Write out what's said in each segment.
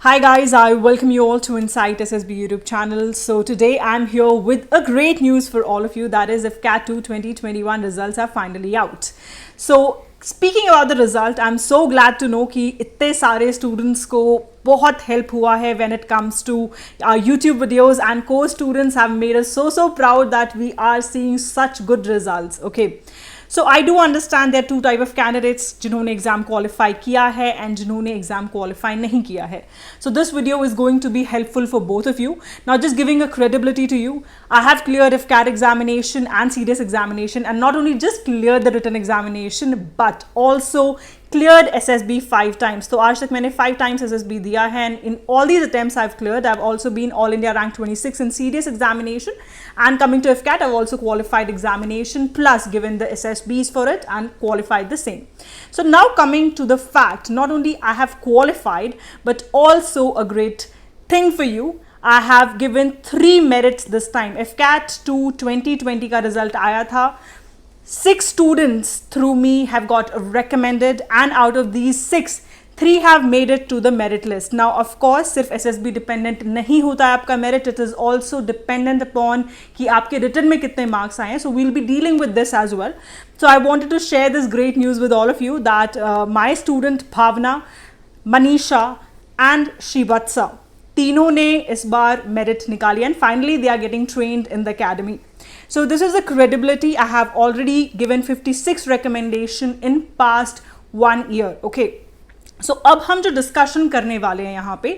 Hi guys, I welcome you all to Insight SSB YouTube channel. So today I'm here with a great news for all of you, that is IFCAT 2 2021 results are finally out. So speaking about the result, I'm so glad to know कि इतने सारे students को बहुत help हुआ है when it comes to YouTube videos, and core students have made us so proud that we are seeing such good results. Okay. So I do understand there are two type of candidates, जिन्होंने exam qualify किया है and जिन्होंने exam qualify नहीं किया है. So this video is going to be helpful for both of you. Now just giving a credibility to you, I have cleared IFCAT examination and CDS examination, and not only just cleared the written examination but also cleared SSB 5 times. तो आज तक मैंने 5 times SSB दिया है, and in all these attempts I've cleared. I've also been All India rank 26 in CDS examination, and coming to IFCAT I've also qualified examination plus given the SSBs for it and qualified the same. So now coming to the fact, not only I have qualified but also a great thing for you, I have given 3 merits this time. IFCAT 2 2020 का result आया था. 6 students through me have got recommended, and out of these 6, 3 have made it to the merit list. Now of course सिर्फ SSB dependent नहीं होता है आपका merit, it is also dependent upon कि आपके written में कितने marks आए हैं. So we'll be dealing with this as well. So I wanted to share this great news with all of you that my student Bhavna, Manisha and Shivatsa, तीनों ने इस बार merit निकाली, and finally they are getting trained in the academy. So this is the credibility. I have already given 56 recommendation in past 1 year. Okay. So अब हम जो discussion करने वाले हैं यहाँ पे,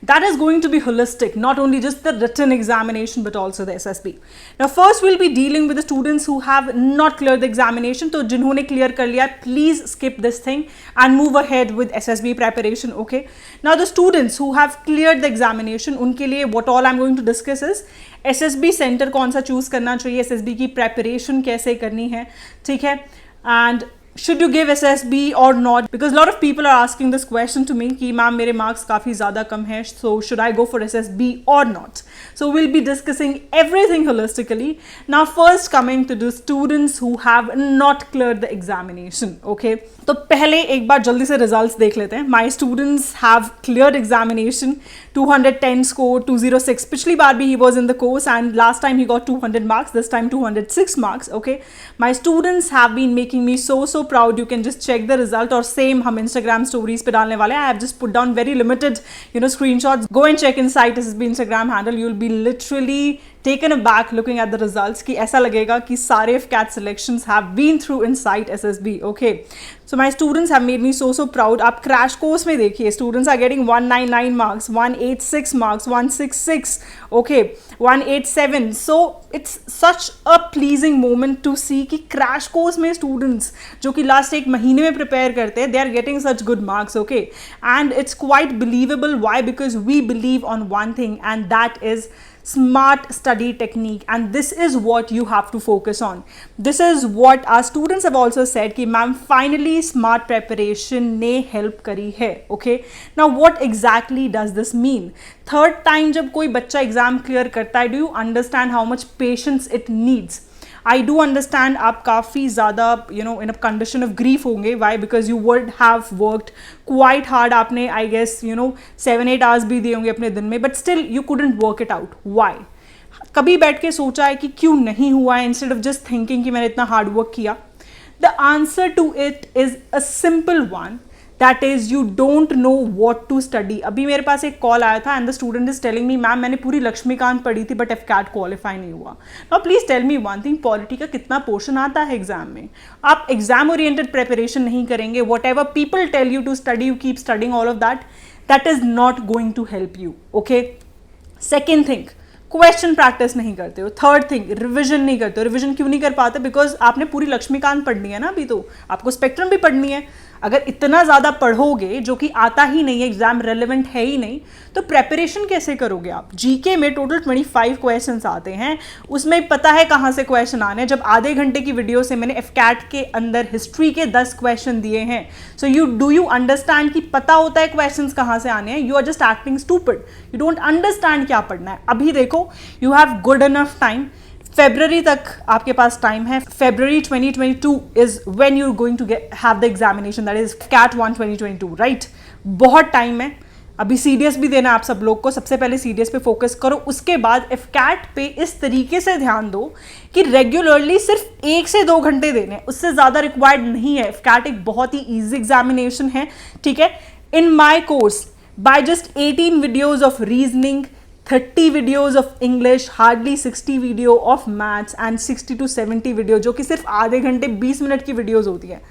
that is going to be holistic, not only just the written examination but also the SSB. Now first we'll be dealing with the students who have not cleared the examination. तो जिन्होंने clear कर लिया, please skip this thing and move ahead with SSB preparation. Okay. Now the students who have cleared the examination, उनके लिए what all I'm going to discuss is SSB center कौन सा choose करना चाहिए, SSB की preparation कैसे करनी है, ठीक है, and should you give SSB or not, because a lot of people are asking this question to me कि मैम मेरे marks काफ़ी ज़्यादा कम हैं, so should I go for SSB or not. So we'll be discussing everything holistically. Now first coming to the students who have not cleared the examination. Okay, तो पहले एक बार जल्दी से results देख लेते हैं. My students have cleared examination, 210 score, 206. पिछली बार भी he was in the course and last time he got 200 marks, this time 206 marks. Okay, my students have been making me so proud. You can just check the result, और same हम Instagram stories पे डालने वाले हैं. I have just put down very limited screenshots. Go and check Insight SSB Instagram handle. You'll be literally taken aback looking at the results कि ऐसा लगेगा कि सारे IFCAT selections have been through Insight SSB. Okay, so my students have made me so proud. आप crash course में देखिए, students are getting 199 marks, 186 marks, 166, okay, 187. So it's such a pleasing moment to see कि crash course में students जो कि last एक महीने में prepare करते हैं, they are getting such good marks. Okay, and it's quite believable. Why? Because we believe on one thing, and that is smart study technique, and this is what you have to focus on. This is what our students have also said कि ma'am finally smart preparation ने help करी है. Okay, now what exactly does this mean? Third time जब कोई बच्चा exam clear करता है, do you understand how much patience it needs? I do understand आप काफ़ी ज़्यादा in a condition of grief होंगे. Why? Because you would have worked quite hard. आपने I guess 7-8 hours भी दिए होंगे अपने दिन में, but still you couldn't work it out. Why? कभी बैठ के सोचा है कि क्यों नहीं हुआ है, instead of just thinking कि मैंने इतना hard work किया? The answer to it is a simple one. That is, you don't know what to study. अभी मेरे पास एक कॉल आया था and the student is telling me, ma'am मैंने पूरी लक्ष्मीकांत पढ़ी थी but IFCAT क्वालिफाई नहीं हुआ. Now please tell me one thing, polity का कितना पोर्शन आता है एग्जाम में? आप एग्जाम ओरिएंटेड प्रेपरेशन नहीं करेंगे, whatever people tell you to study, you keep studying all of that, that is not going to help you. Okay. Second thing, question practice नहीं करते हो. थर्ड थिंग, रिविजन नहीं करते हो. रिविजन क्यों नहीं कर पाते? बिकॉज आपने पूरी लक्ष्मीकांत पढ़नी है ना, अभी तो आपको स्पेक्ट्रम भी पढ़नी है. अगर इतना ज़्यादा पढ़ोगे जो कि आता ही नहीं है, एग्जाम रेलेवेंट है ही नहीं, तो प्रेपरेशन कैसे करोगे आप? जीके में टोटल 25 क्वेश्चंस आते हैं, उसमें पता है कहाँ से क्वेश्चन आने हैं. जब आधे घंटे की वीडियो से मैंने IFCAT के अंदर हिस्ट्री के 10 क्वेश्चन दिए हैं, सो डू यू अंडरस्टैंड कि पता होता है क्वेश्चंस कहाँ से आने हैं? You are just acting stupid. You don't understand क्या पढ़ना है. अभी देखो, you have good enough time. February तक आपके पास टाइम है. February 2022 is when you're going to have the examination, that is CAT 1 2022, right? बहुत टाइम है. अभी सीडीएस भी देना है आप सब लोग को, सबसे पहले सीडीएस पे फोकस करो, उसके बाद एफकैट पे इस तरीके से ध्यान दो कि रेगुलरली सिर्फ 1 से 2 घंटे देने हैं, उससे ज़्यादा रिक्वायर्ड नहीं है। एफकैट एक बहुत ही ईजी एग्जामिनेशन है, ठीक है। In my course by just 18 videos of reasoning, 30 videos of English, hardly 60 video of maths and 60 to 70 video, जो कि सिर्फ आधे घंटे 20 मिनट की वीडियोज होती है,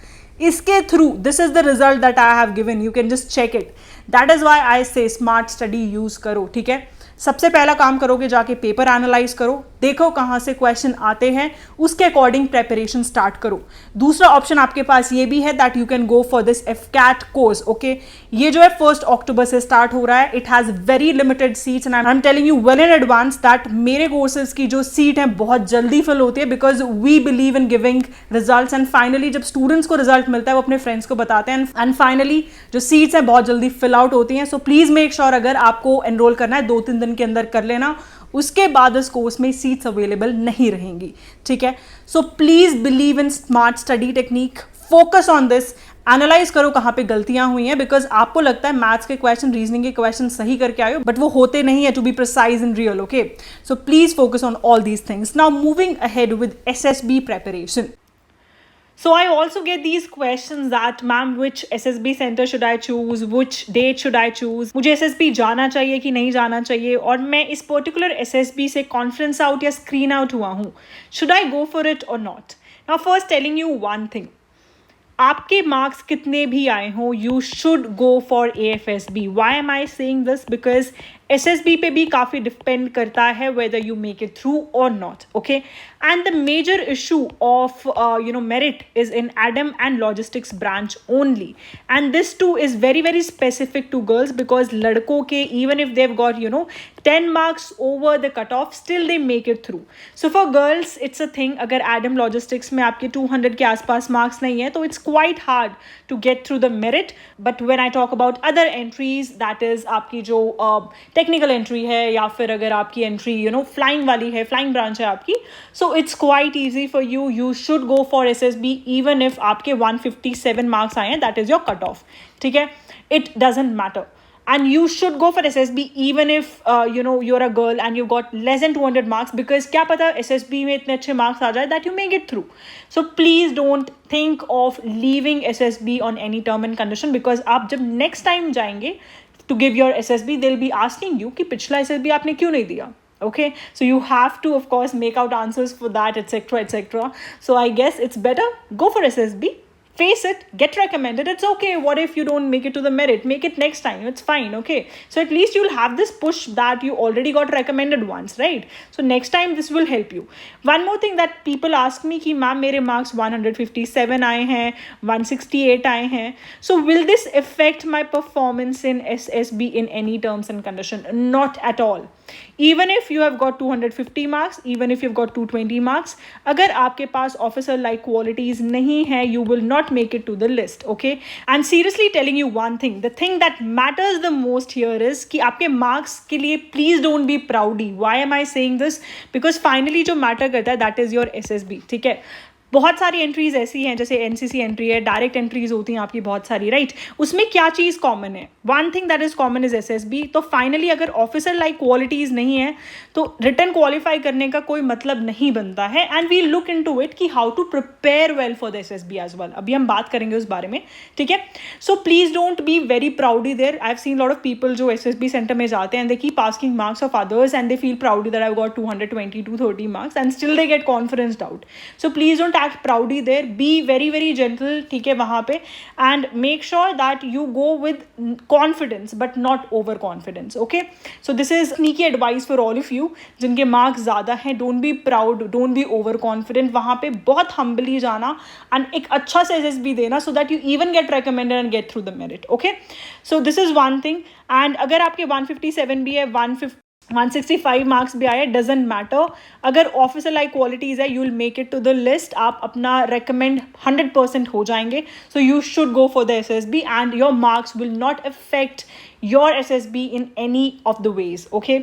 इसके through this is the result that I have given, you can just check it. That is why I say smart study use करो, ठीक है। सबसे पहला काम करोगे, जाके पेपर एनालाइज करो, देखो कहाँ से क्वेश्चन आते हैं, उसके अकॉर्डिंग प्रेपरेशन स्टार्ट करो। दूसरा ऑप्शन आपके पास ये भी है that you can go for this AFCAT course, okay. ये जो है 1 अक्टूबर से स्टार्ट हो रहा है, it has very limited seats and I am telling you well in advance that मेरे कोर्सेज की जो सीट है बहुत जल्दी फिल होती है, because we believe in giving results and finally जब स्टूडेंट्स को रिजल्ट मिलता है वो अपने फ्रेंड्स को बताते हैं एंड फाइनली जो सीट्स हैं बहुत जल्दी फिल आउट होती हैं। सो प्लीज मेक श्योर अगर आपको एनरोल करना है 2-3 दिन के अंदर कर लेना, उसके बाद इस कोर्स में सीट्स अवेलेबल नहीं रहेंगी, ठीक है। So please believe in smart study technique, focus on this, analyse करो कहाँ पे गलतियां हुई हैं, बिकॉज आपको लगता है मैथ्स के क्वेश्चन, रीजनिंग के क्वेश्चन सही करके आए हो, बट वो होते नहीं है to be precise in real, okay. So please focus on all these things. Now moving ahead with SSB preparation. So I also get these questions that ma'am which SSB center should I choose, which date should I choose, मुझे SSB जाना चाहिए कि नहीं जाना चाहिए, और मैं इस particular SSB से conference out या screen out हुआ हूँ, should I go for it or not? Now first telling you one thing, आपके मार्क्स कितने भी आए हों, you should go for AFSB. Why am I saying this? Because SSB पे भी काफ़ी डिपेंड करता है whether you make it through or not, okay? And the major issue of merit is in ADAM and logistics branch only, and this too is very very specific to girls because लड़कों के even if they've got 10 marks over the cutoff, still they make it through. So for girls it's a thing, अगर ADAM logistics में आपके 200 के आसपास marks नहीं है तो it's quite hard to get through the merit. But when I talk about other entries, that is आपकी जो टेक्निकल एंट्री है या फिर अगर आपकी एंट्री फ्लाइंग वाली है, फ्लाइंग ब्रांच है आपकी, so it's quite easy for you, you should go for SSB even if आपके 157 मार्क्स आए हैं, that is your cut off, ठीक है। It doesn't matter and you should go for SSB even if you're a girl and you've got less than 200 marks, because क्या पता SSB में इतने अच्छे marks आ जाए that you may get through. So please don't think of leaving SSB on any term and condition, because आप जब next time जाएंगे to give your SSB, they'll be asking you कि पिछला SSB आपने क्यों नहीं दिया, okay? So you have to of course make out answers for that, etc. So I guess it's better go for SSB, face it, get recommended. It's okay. What if you don't make it to the merit? Make it next time. It's fine, okay? So at least you'll have this push that you already got recommended once, right? So next time this will help you. One more thing that people ask me कि ma'am मेरे marks 157 आए हैं, 168 आए हैं, so will this affect my performance in SSB in any terms and condition? Not at all. Even if you have got 250 marks, even if you've got 220 marks, अगर आपके पास officer like qualities नहीं है, you will not make it to the list, okay? And seriously telling you one thing, the thing that matters the most here is कि आपके marks के लिए please don't be proudy. Why am I saying this? Because finally जो matter करता है that is your SSB, ठीक है। बहुत सारी एंट्रीज ऐसी हैं, जैसे एनसीसी एंट्री है, डायरेक्ट एंट्रीज होती हैं आपकी बहुत सारी, राइट? उसमें क्या चीज़ कॉमन है? One thing that is common is SSB. तो फाइनली अगर ऑफिसर लाइक क्वालिटीज़ नहीं है तो रिटर्न क्वालिफाई करने का कोई मतलब नहीं बनता है, and we look into it कि how to prepare well for the SSB as well. अभी हम बात करेंगे उस बारे में, ठीक है? So please don't be very proudy there. I have seen lot of people जो SSB सेंटर में जाते हैं, they keep asking marks of others and they feel proudy that I got 220 230 marks and still they get confidence doubt. So please don't act proudly there. Be very very gentle, ठीक है, वहाँ पे, and make sure that you go with confidence but not over confidence, okay? So this is sneaky advice for all of you जिनके marks ज़्यादा हैं. Don't be proud, don't be over confident. वहाँ पे बहुत humbly जाना and एक अच्छा से SSB देना so that you even get recommended and get through the merit, okay? So this is one thing. And अगर आपके 157 भी है, 165 मार्क्स भी आए, डजेंट मैटर. अगर ऑफिसर लाइक क्वालिटीज़ है, you will make it to the list. आप अपना रेकमेंड 100% हो जाएंगे. So you should go for the SSB and your marks will not affect your SSB in any of the ways, okay?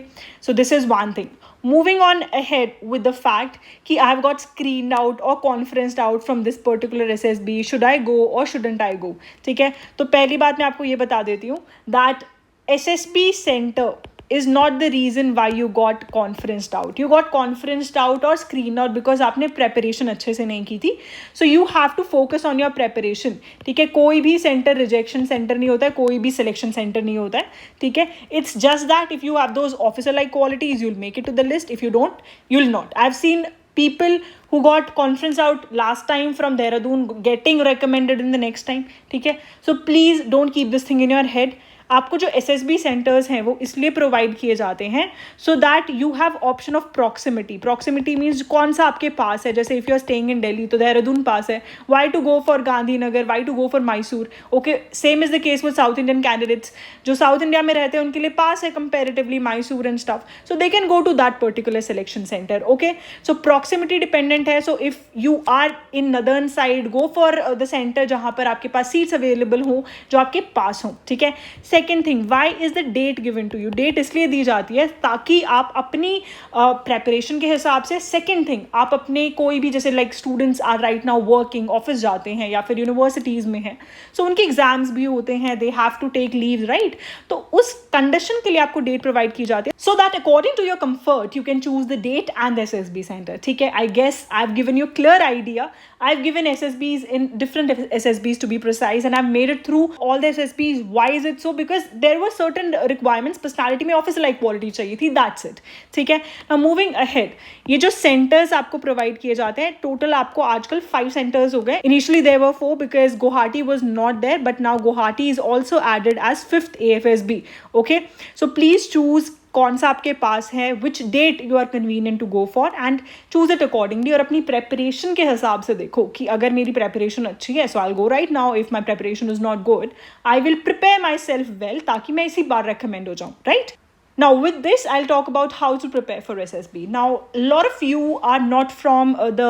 So this is one thing. Moving on ahead with the fact कि I have got screened out or conferenced out from this particular SSB. Should I go or shouldn't I go? ठीक है, तो पहली बात मैं आपको ये बता देती हूँ that SSB center is not the reason why you got conferenced out. You got conferenced out or screened out because आपने preparation अच्छे से नहीं की थी. So you have to focus on your preparation. ठीक है, कोई भी center rejection center नहीं होता है, कोई भी selection center नहीं होता है. ठीक है, it's just that if you have those officer like qualities, you'll make it to the list. If you don't, you'll not. I've seen people who got conference out last time from Dehradun getting recommended in the next time. ठीक है, so please don't keep this thing in your head. आपको जो SSB centres हैं वो इसलिए provide किए जाते हैं so that you have option of proximity. Proximity means कौन सा आपके पास है. जैसे if you are staying in Delhi तो देहरादून पास है. Why to go for Gandhinagar, why to go for Mysore. Okay, same is the case with south Indian candidates. जो साउथ इंडिया में रहते हैं उनके लिए पास है comparatively Mysore and stuff, so they can go to that particular selection centre. Okay, so proximity dependent है. So if you are in northern side, go for the centre जहाँ पर आपके पास सीट्स अवेलेबल हो, जो आपके पास हो. ठीक है. Second thing, why is the date given to you. Date इसलिए दी जाती है ताकि आप अपनी प्रेपरेशन के हिसाब से. सेकेंड थिंग, आप अपने कोई भी जैसे like students are right now working, office जाते हैं या फिर यूनिवर्सिटीज़ में हैं, सो उनके एग्जाम्स भी होते हैं, they have to take leave, right. तो उस कंडीशन के लिए आपको डेट प्रोवाइड की जाती है so that according to your comfort you can choose the date and the SSB centre. ठीक है, I guess I have given you clear idea. I've given SSBs in different SSBs to be precise, and I've made it through all the SSBs. Why is it so? Because there were certain requirements. Personality में officer like quality चाहिए थी. That's it. ठीक है. Now moving ahead, ये जो centers आपको provide किए जाते हैं, total आपको आजकल 5 centers हो गए. Initially there were 4 because Guwahati was not there, but now Guwahati is also added as 5th AFSB. Okay, so please choose कौन सा आपके पास है, which date you are convenient to go for and choose it accordingly. और अपनी preparation के हिसाब से देखो कि अगर मेरी प्रेपरेशन अच्छी है so I will go right now. If my preparation is not good, I will prepare myself well ताकि मैं इसी बार रिकमेंड हो जाऊँ, right. Now with this, I'll talk about how to prepare for SSB. Now, a lot of you are not from the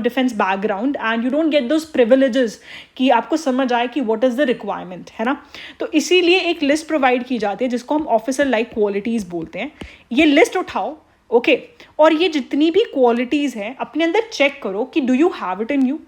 defense background and you don't get those privileges कि आपको समझ आए कि what is the requirement, है ना. तो इसीलिए एक list provide की जाती है जिसको हम officer like qualities बोलते हैं. ये list उठाओ, okay, और ये जितनी भी qualities हैं अपने अंदर check करो कि do you have it in you.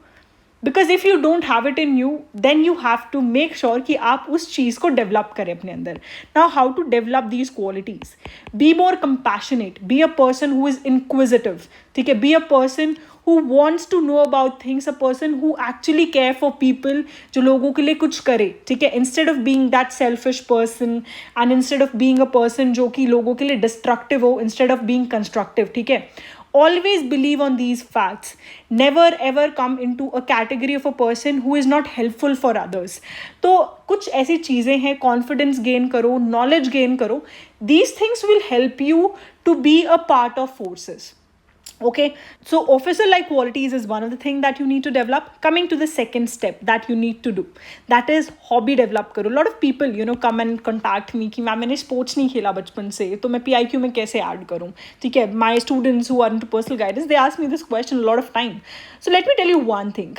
Because if you don't have it in you then you have to make sure कि आप उस चीज़ को डेवलप करें अपने अंदर. Now how to develop these qualities. Be more compassionate, be a person who is inquisitive. ठीक है, be a person who wants to know about things, a person who actually care for people, जो लोगों के लिए कुछ करे. ठीक है, instead of being that selfish person and instead of being a person जो कि लोगों के लिए destructive हो, instead of being constructive. ठीक है, always believe on these facts. Never ever come into a category of a person who is not helpful for others. तो कुछ ऐसी चीज़ें हैं, confidence gain करो, knowledge gain करो. These things will help you to be a part of forces. Okay, so officer like qualities is one of the things that you need to develop. Coming to the second step that you need to do, that is hobby develop करो. lot of people come and contact me कि ma'am मैंने sports नहीं खेला बचपन से तो मैं PIQ में कैसे add करूँ. ठीक है, my students who are into personal guidance, they ask me this question a lot of time. So let me tell you one thing.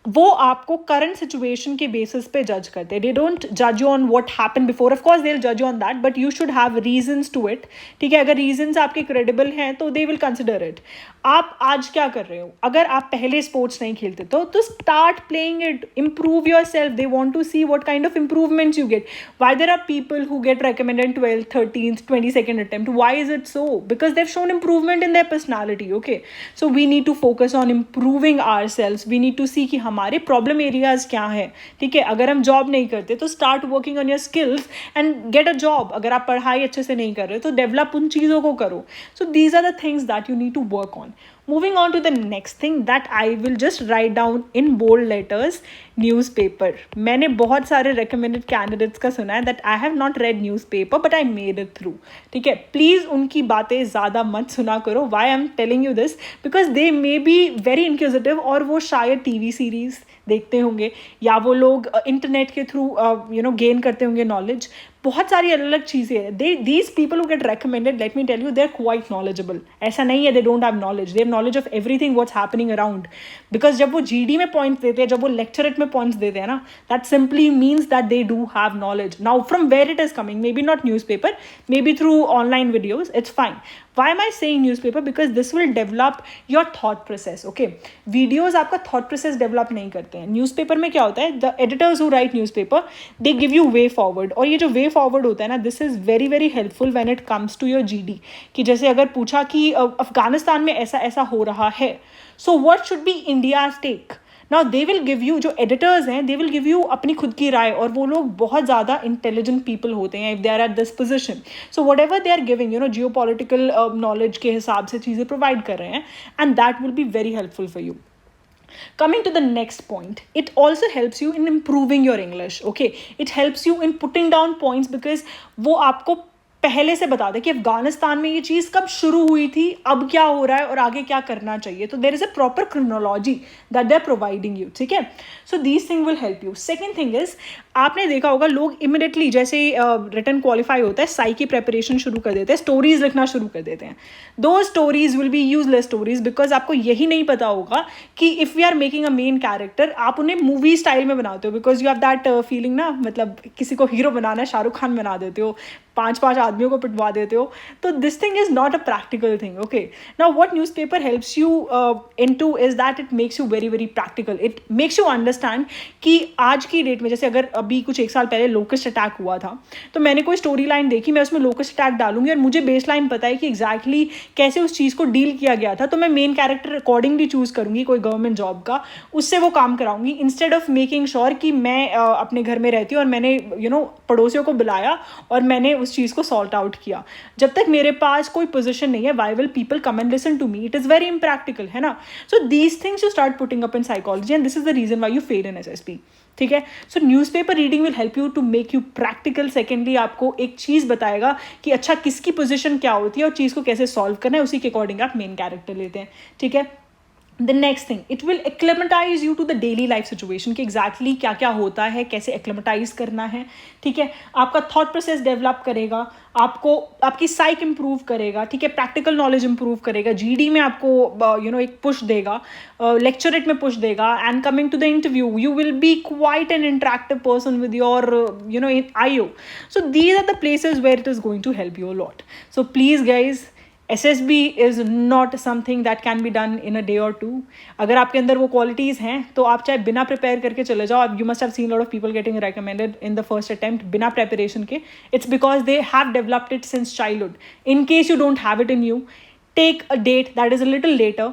वो आपको करंट सिचुएशन के बेसिस पे जज करते हैं. दे डोंट जज you on what happen before. Of course they will जज you on that, but you should have reasons to it. ठीक है, अगर रीजंस आपके क्रेडिबल हैं तो दे विल कंसिडर इट. आप आज क्या कर रहे हो? अगर आप पहले स्पोर्ट्स नहीं खेलते तो start playing it, improve your self. They want to see what kind of improvements you get. Why there are people who get recommended 12th, 13th, 22nd attempt. Why is it so? Because they've shown improvement in their personality. Okay, so we need to focus on improving ourselves. We need to see कि हमारे problem areas क्या है. ठीक है, अगर हम job नहीं करते तो start working on your skills and get a job. अगर आप पढ़ाई अच्छे से नहीं कर रहे तो डेवलप उन चीज़ों को करो. So these are the things that you need to work on. Moving on to the next thing that I will just write down in bold letters, newspaper. मैंने बहुत सारे recommended candidates का सुना है that I have not read newspaper but I made it through. ठीक है, please उनकी बातें ज़्यादा मत सुना करो. Why I'm telling you this? Because they may be very inquisitive और वो शायद TV series देखते होंगे या वो लोग इंटरनेट के थ्रू गेन करते होंगे नॉलेज. बहुत सारी अलग अलग चीज़ें हैं. These people who get recommended, let me tell you, they are quite knowledgeable. ऐसा नहीं है they don't have knowledge. They have knowledge of everything what's happening around. Because जब वो GD में पॉइंट देते हैं, जब वो लेक्चरेट में में पॉइंट्स देते हैं ना, that simply means that they do have knowledge. Now from where it is coming, may be not newspaper, may be through online videos, it's fine. Why am I saying newspaper? Because this will develop your thought process. Okay, videos आपका thought process develop नहीं करते हैं. Newspaper में क्या होता है, the editors who write newspaper, they give you way forward. और ये जो way forward होता है ना, this is very very helpful when it comes to your GD. कि जैसे अगर पूछा कि अफगानिस्तान में ऐसा ऐसा हो रहा है, so what should be India's take? Now they will give you, जो एडिटर्स हैं दे विल गिव यू अपनी खुद की राय, और वो लोग बहुत ज़्यादा इंटेलिजेंट पीपल होते हैं if they are at this position. So whatever they are giving, geopolitical knowledge के हिसाब से चीज़ें प्रोवाइड कर रहे हैं, and that will be very helpful for you. Coming to the next point, it also helps you in improving your English. Okay, it helps you in putting down points because वो आपको पहले से बता दे कि अफगानिस्तान में ये चीज़ कब शुरू हुई थी, अब क्या हो रहा है और आगे क्या करना चाहिए. तो there is a proper chronology that they are providing you. ठीक है, so these thing will help you. Second thing is, आपने देखा होगा लोग इमिडिएटली जैसे रिटन क्वालिफाई होता है, साई की प्रेपरेशन शुरू कर देते हैं, स्टोरीज लिखना शुरू कर देते हैं. दो stories will be useless stories, because आपको यही नहीं पता होगा कि if we are making a main character, आप उन्हें मूवी स्टाइल में बनाते हो, because you have that feeling ना, मतलब किसी को हीरो बनाना है, शाहरुख खान बना देते हो, 5 आदमियों को पिटवा देते हो. तो this thing is not a practical thing. Okay, now what newspaper helps you into is that it makes you very very practical. It makes you understand कि आज की डेट में, जैसे अगर अभी कुछ 1 साल पहले लोकस्ट अटैक हुआ था, तो मैंने कोई स्टोरी लाइन देखी, मैं उसमें लोकस्ट अटैक डालूंगी और मुझे बेस लाइन पता है कि एग्जैक्टली कैसे उस चीज़ को डील किया गया था, तो मैं मेन कैरेक्टर अकॉर्डिंगली चूज़ करूँगी कोई गवर्नमेंट जॉब का, उससे वो काम कराऊंगी, इंस्टेड ऑफ मेकिंग श्योर कि मैं अपने घर में रहती हूँ और मैंने पड़ोसियों को बुलाया और मैंने उस चीज़ को सॉल्ट आउट किया. जब तक मेरे पास कोई पोजीशन नहीं है, why will people come and listen to me? It is very impractical, है ना. So these things you start putting up in psychology, and this is the reason why you fail in SSB. ठीक है, सो newspaper reading will help you to make you practical. Secondly, आपको एक चीज़ बताएगा कि अच्छा किसकी पोजीशन क्या होती है और चीज़ को कैसे सॉल्व करना है, उसी के अकॉर्डिंग आप मेन कैरेक्टर लेते हैं. ठीक है, the next thing, it will acclimatise you to the daily life situation, कि एग्जैक्टली क्या क्या होता है, कैसे एक्लेमेटाइज करना है. ठीक है, आपका थॉट प्रोसेस डेवलप करेगा, आपको आपकी साइक इंप्रूव करेगा. ठीक है, प्रैक्टिकल नॉलेज इंप्रूव करेगा, GD में आपको एक पुश देगा, लेक्चरेट में पुश देगा, and coming to the interview you will be quite an interactive person with your IO. So these are the places where it is going to help you a lot. So please guys, SSB is not something that can be done in a day or two. अगर आपके अंदर वो qualities हैं तो आप चाहे बिना prepare करके चले जाओ. You must have seen a lot of people getting recommended in the first attempt बिना preparation के. It's because they have developed it since childhood. In case you don't have it in you, take a date that is a little later,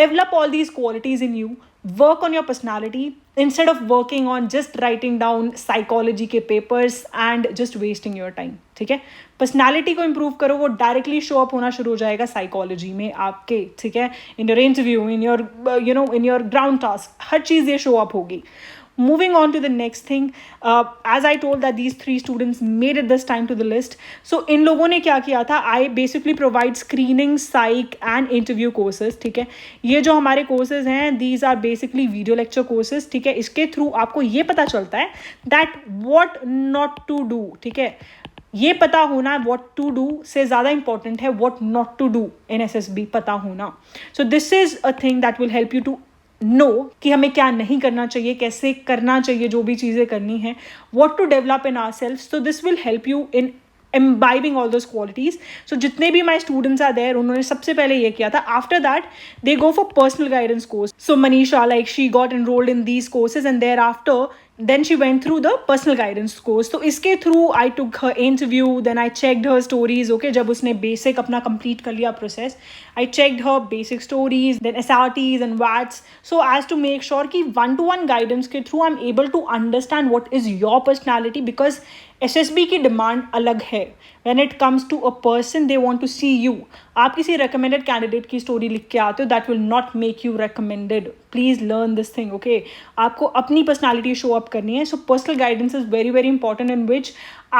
develop all these qualities in you, work on your personality instead of working on just writing down psychology के papers and just wasting your time. ठीक है, personality को improve करो, वो directly show up होना शुरू हो जाएगा साइकोलॉजी में आपके. ठीक है, in your interview, in your in your ground task, हर चीज़ ये शो अप होगी. Moving on to the next thing, as I told that these 3 students made it this time to the list. So इन लोगों ने क्या किया था, I basically provide screening, psych and interview courses. ठीक है, ये जो हमारे courses हैं, these are basically video lecture courses. ठीक है, इसके थ्रू आपको ये पता चलता है that what not to do. ठीक है, ये पता होना what to do से ज़्यादा important है what not to do in SSB पता होना. So this is a thing that will help you to know कि हमें क्या नहीं करना चाहिए, कैसे करना चाहिए जो भी चीज़ें करनी है, what to develop in ourselves. So this will help you in imbibing all those qualities. So जितने भी my students are there, उन्होंने सबसे पहले ये किया था. After that they go for personal guidance course. So Manisha, like, she got enrolled in these courses and thereafter then she went through the personal guidance course. तो इसके through I took her interview, then I checked her stories. Okay, जब उसने basic अपना complete कर लिया process, I checked her basic stories, then SRTs and WATs, so as to make sure कि one-to-one guidance के through I'm able to understand what is your personality, because SSB की demand अलग है. When it comes to a person, they want to see you. आप किसी recommended candidate की story लिख के आते हो, that will not make you recommended. Please learn this thing, okay? आपको अपनी personality show up करनी है. So personal guidance is very very important, in which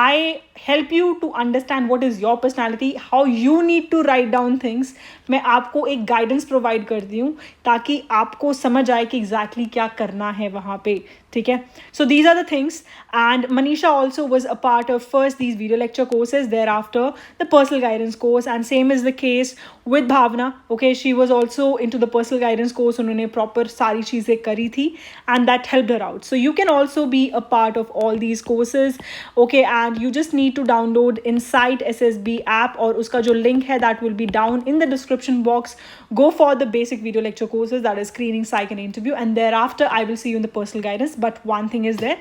I help you to understand what is your personality, how you need to write down things. मैं आपको एक guidance provide करती हूँ ताकि आपको समझ आए कि exactly क्या करना है वहाँ पे. ठीक है. So these are the things, and Manisha also was a part of first these video lecture courses, thereafter the personal guidance course, and same is the case with Bhavna. Okay, she was also into the personal guidance course. उन्होंने proper सारी चीज़ें करी थी, and that helped her out. So you can also be a part of all these courses. Okay, and you just need to download Insight SSB app, और उसका जो link है that will be down in the description box. Go for the basic video lecture courses, that is screening, psych, and interview, and thereafter I will see you in the personal guidance. But one thing is there,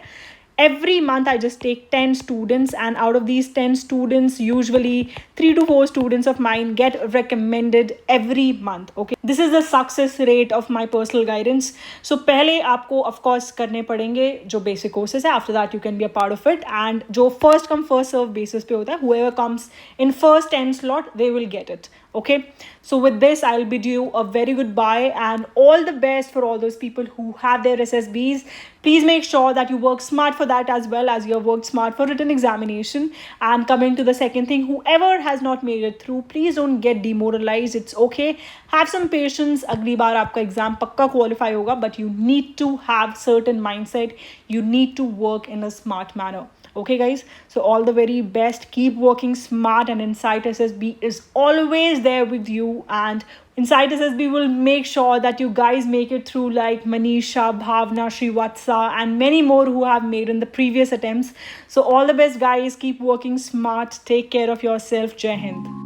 every month I just take 10 students, and out of these 10 students, usually 3 to 4 students of mine get recommended every month. Okay, this is the success rate of my personal guidance. So पहले आपको of course करने पड़ेंगे जो basic courses है, after that you can be a part of it, and जो first come first serve basis पे होता है, whoever comes in first 10 slot they will get it. Okay, so with this I'll bid you a very good bye, and all the best for all those people who have their SSBs. Please make sure that you work smart for that as well as you have worked smart for written examination. And coming to the second thing, whoever has not made it through, please don't get demoralized. It's okay, have some patience. अगली बार आपका exam पक्का qualify होगा, but you need to have certain mindset. You need to work in a smart manner. Okay guys, so all the very best, keep working smart, and Insight SSB is always there with you, and Insight SSB will make sure that you guys make it through, like Manisha, Bhavna, Srivatsa, and many more who have made in the previous attempts. So all the best guys, keep working smart, take care of yourself. Jai Hind.